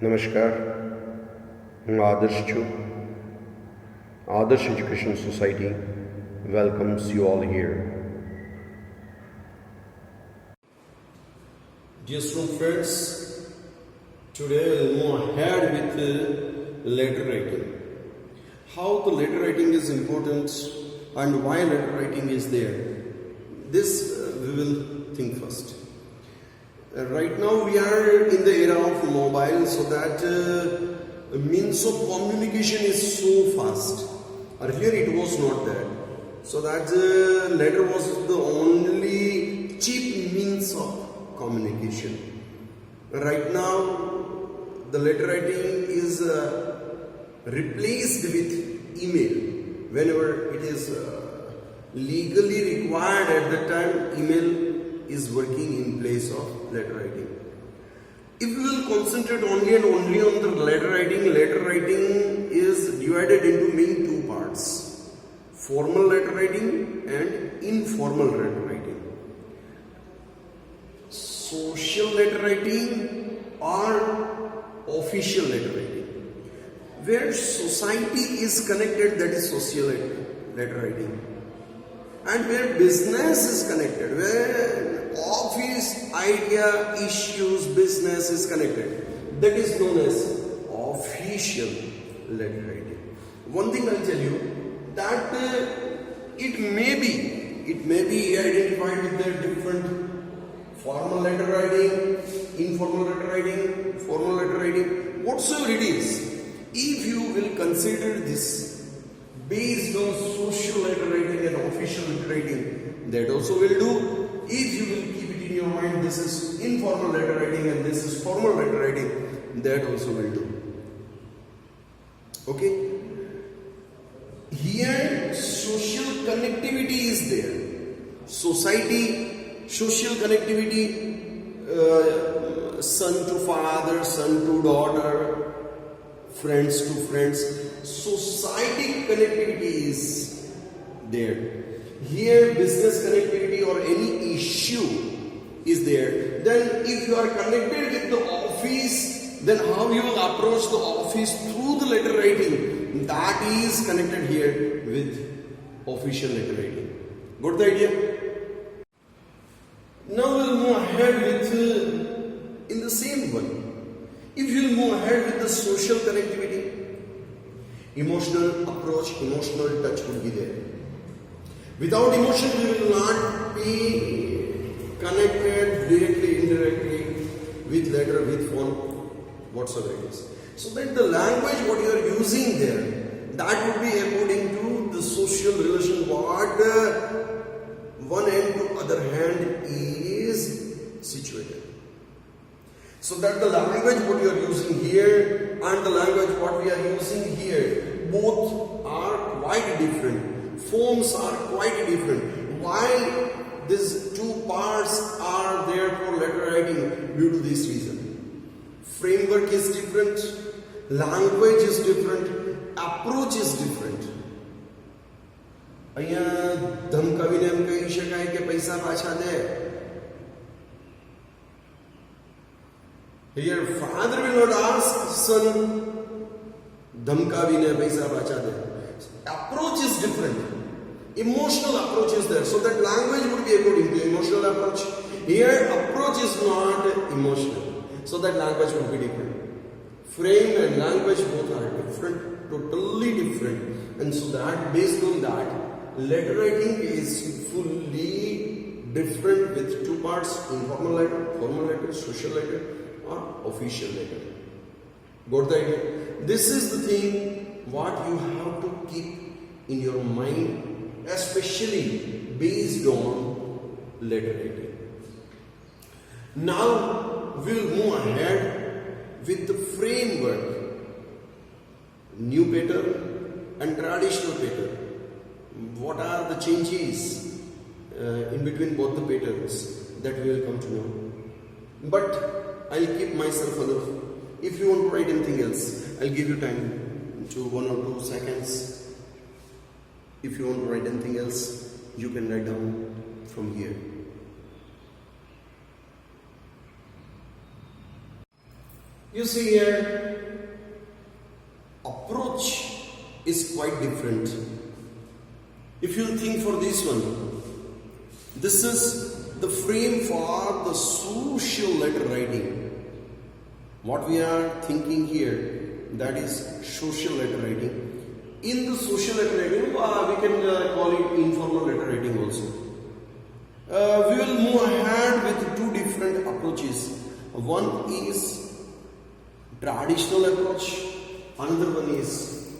નમસ્કાર, હું આદર્શ છું. Adarsh Education Society welcomes you all here. Dear student friends, today we'll move ahead with letter writing. How the letter writing is important and why letter writing is there. This we will think first. Right now we are in the era of mobile, so that means of communication is so fast. Earlier it was not there, so that letter was the only cheap means of communication. Right now the letter writing is replaced with email. Whenever it is legally required, at the time email is working in place of letter writing. If we will concentrate only on the letter writing is divided into main two parts: formal letter writing and informal letter writing. Social letter writing or official letter writing. Where society is connected, that is social letter writing. And where business is connected, where office idea, issues, business is connected, that is known as official letter writing. One thing I'll tell you, that it may be identified with the different formal letter writing, informal letter writing, formal letter writing, whatsoever it is. If you will consider this based on social letter writing and official letter writing, that also will do. If you will keep it in your mind, this is informal letter writing and this is formal letter writing, that also will do. Okay? Here social connectivity is there. Society, social connectivity, son to father, son to daughter, friends to friends. Society connectivity is there. Here business connectivity or any issue is there. Then if you are connected with the office, then how you will approach the office through the letter writing, that is connected here with official letter writing. Got the idea? Now we'll move ahead with in the same one. If you will move ahead with the social connectivity, emotional approach, emotional touch would be there. Without emotion, we will not be connected directly, indirectly with letter, with phone, whatsoever it is. So that the language what you are using there, that would be according to the social relation, what one end to other hand is situated. So that the language what you are using here and the language what we are using here, both are quite different. Forms are quite different. Why these two parts are there for letter writing? Due to this reason. Framework is different, language is different, approach is different. અહીંયા ધમકાવીને એમ કહી શકાય કે પૈસા પાછા દે. Here father will not ask son ધમકાવીને પૈસા પાછા દે. Approach is different. Emotional approach is there. So that language would be according to emotional approach. Here approach is not emotional. So that language would be different. Frame and language both are different, totally different. And so that based on that, letter writing is fully different with two parts: informal letter, formal letter, social letter or official letter. Got the idea? This is the thing what you have to keep in your mind, especially based on letter writing. Now we will move ahead with the framework, new pattern and traditional pattern. What are the changes in between both the patterns, that we will come to know. But I'll keep myself aloof. If you want to write anything else, I'll give you time to 1 or 2 seconds. If you want to write anything else, you can write down from here. You see here, approach is quite different. If you think for this one, this is the frame for the social letter writing. What we are thinking here, that is social letter writing. In the social letter writing, we can call it informal letter writing also. We will move ahead with two different approaches. One is traditional approach, another one is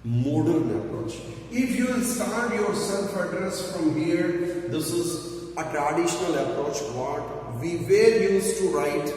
modern approach. If you will start your self-address from here, this is a traditional approach what we were used to write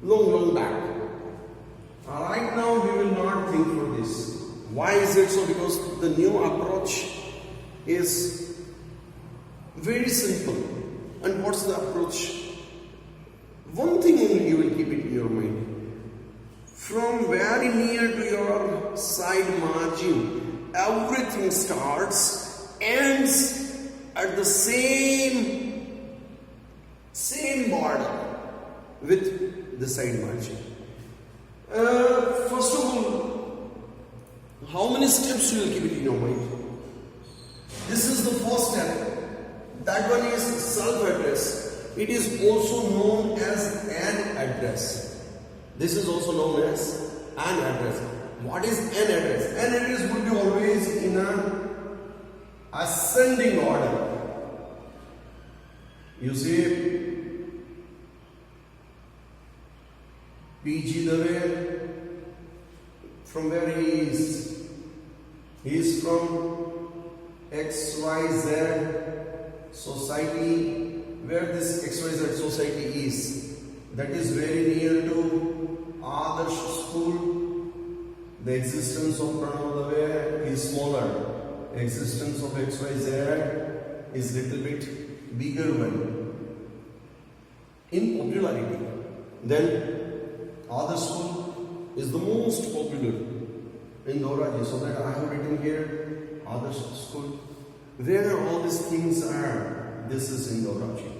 long back. Right now we will not think for this. Why is it so? Because the new approach is very simple. And what's the approach? One thing only you will keep it in your mind. From very near to your side margin, everything starts, ends at the same border with the side margin. First of all, how many steps you will keep it in your mind? This is the first step. That one is self-address. It is also known as an address. This is also known as an address. What is an address? An address would be always in an ascending order. You see, PG Dave, from where he is? He is from XYZ society. Where this XYZ society is, that is very near to Adarsh school. The existence of Pranav Dave is smaller. Existence of XYZ is little bit bigger one in popularity. Then Adarsh school is the most popular in Dhoraji, so that I have written here Adarsh school. Where all these things are, this is in Dhoraji.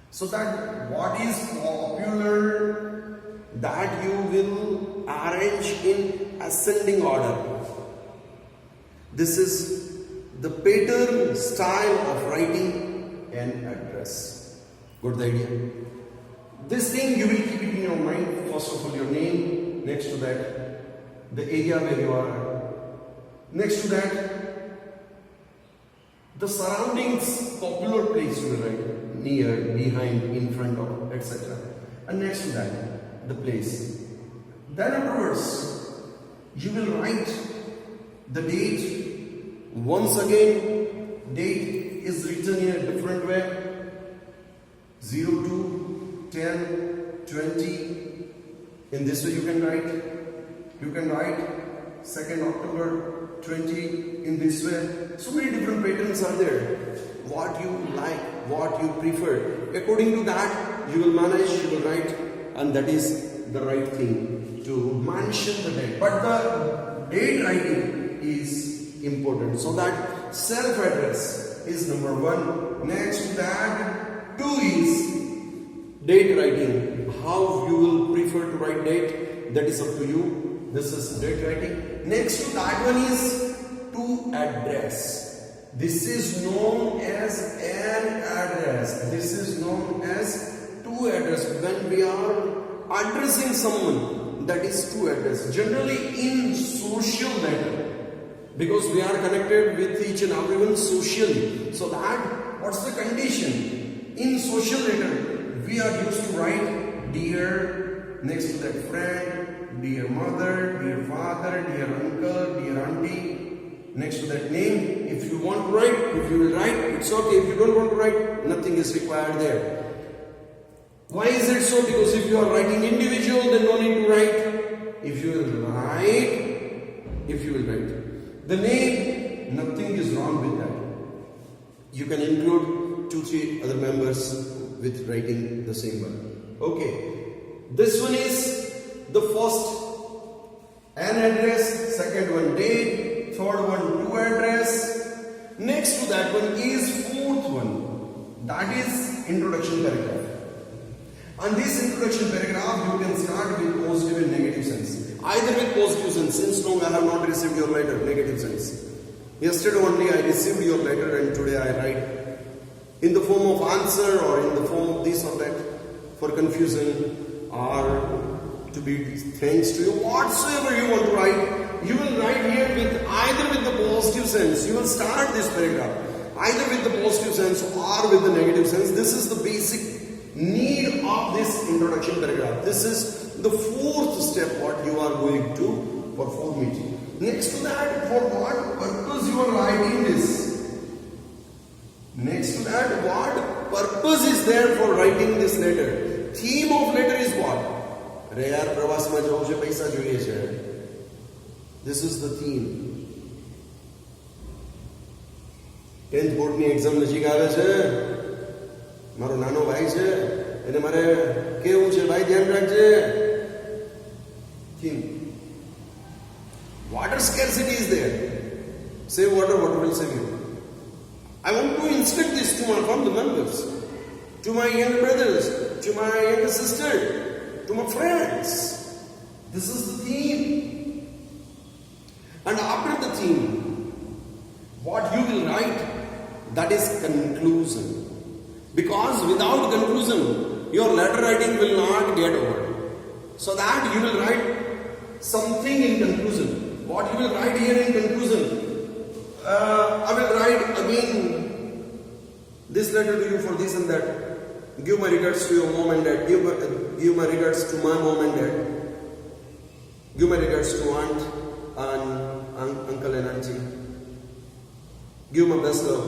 So that what is popular, that you will arrange in ascending order. This is the pattern style of writing an address. Got the idea? This thing you will keep it in your mind. First of all, your name. Next to that, the area where you are. Next to that, the surroundings, popular place you will write. Near, behind, in front of, etc. And next to that, the place. Then afterwards, you will write the date. Once again, date is written in a different way. 02, 10, 20. In this way you can write. You can write 2nd October 20 in this way. So many different patterns are there. What you like, what you prefer. According to that, you will manage, you will write, and that is the right thing to mention the date. But the date writing is important. So that self-address is number one. Next to that, 2 is date writing. How you will prefer to write date, that is up to you. This is date writing. Next to that one is to address. This is known as an address. This is known as to address. When we are addressing someone, that is to address. Generally in social letter, because we are connected with each and everyone socially. So that, what's the condition? In social letter, we are used to write dear, next to that friend, dear mother, dear father, dear uncle, dear auntie. Next to that name, if you want to write, if you will write, it's okay. If you don't want to write, nothing is required there. Why is it so? Because if you are writing individual, then no need to write. If you will write, the name, nothing is wrong with that. You can include 2-3 other members with writing the same one. Okay, this one is the first an address, second one date, third one to address. Next to that one is fourth one, that is introduction paragraph. And this introduction paragraph you can start with positive and negative sense. Either with positive sense, since long I have not received your letter, negative sense. Yesterday only I received your letter and today I write in the form of answer or in the form of this or that for confusion or to be thanks to you. Whatsoever you want to write, you will write here with either with the positive sense. You will start this paragraph either with the positive sense or with the negative sense. This is the basic need of this introduction paragraph. This is the fourth step what you are going to perform it. Next to that, for what purpose you are writing this? Next to that, what purpose is there for writing this letter? Theme of letter is what? અરે યાર પ્રવાસમાં જવું છે પૈસા જોઈએ છે. This is the theme. 10th બોર્ડની exam નજીક આવે છે. મારો નાનો ભાઈ છે એને મારે કેવું છે ભાઈ ધ્યાન રાખજે. Theme. Water scarcity is there. Save water, water will save you. I want to instruct this to my family members, to my younger brothers, to my younger sister, to my friends. This is the theme. And after the theme, what you will write, that is conclusion. Because without conclusion, your letter writing will not get over. So that you will write something in conclusion. What you will write here in conclusion, I will write again this letter to you for this and that. Give my regards to your mom and dad. Give my regards to my mom and dad. Give my regards to aunt and uncle and auntie. Give my best love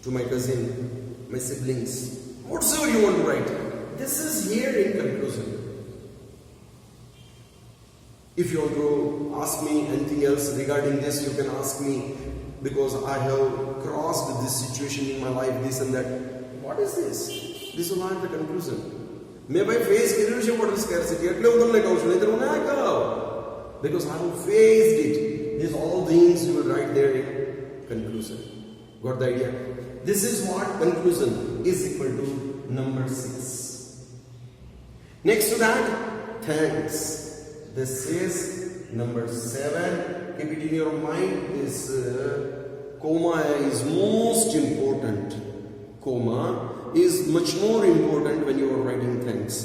to my cousin, my siblings. Whatsoever you want to write. This is here in conclusion. If you want to ask me anything else regarding this, you can ask me, because I have crossed this situation in my life, this and that. What is this? This is not the conclusion. મેં ભાઈ face કર્યું છે water scarcity એટલે હું તમને કહું છું, નહીંતર હું ના કહું. Because I have faced it. These all things you will write there in conclusion. Got the idea? This is what conclusion is equal to number 6. Next to that, thanks. This is number 7. Keep it in your mind. This comma is most important. Comma is much more important when you are writing thanks.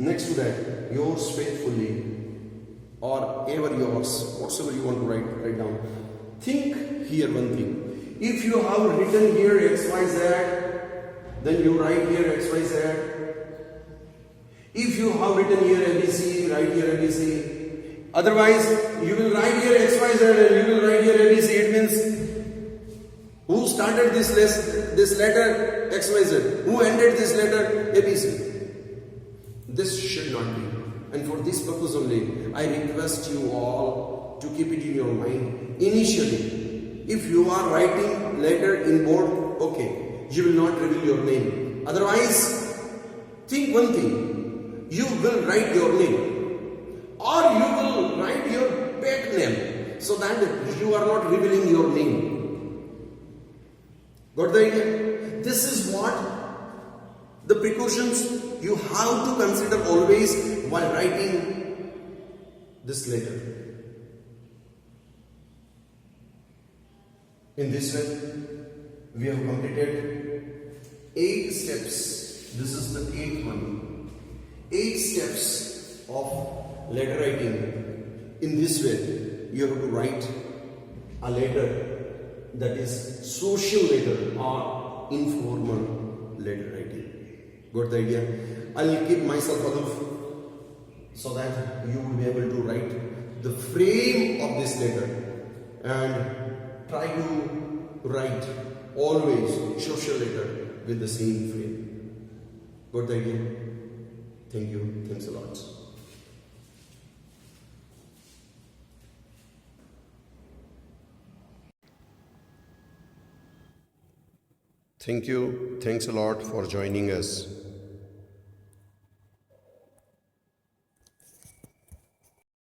Next to that, yours faithfully or ever yours, whatsoever you want to write down. Think here one thing. If you have written here XYZ, then you write here XYZ. If you have written here ABC, write here ABC. Otherwise, you will write here XYZ and you will write here ABC. It means who started this letter XYZ? Who ended this letter ABC? This should not be. And for this purpose only, I request you all to keep it in your mind. Initially, if you are writing letter in board, okay, you will not reveal your name. Otherwise, think one thing. You will write your name, or you will write your pet name, so that you are not revealing your name. Got the idea? This is what the precautions you have to consider always while writing this letter. In this way, we have completed 8 steps. This is the 8th one. 8 steps of letter writing. In this way, you have to write a letter that is social letter or informal letter writing. Got the idea? I'll keep myself aloof so that you will be able to write the frame of this letter and try to write always social letter with the same frame. Got the idea? Thank you. Thanks a lot. Thank you. Thanks a lot for joining us.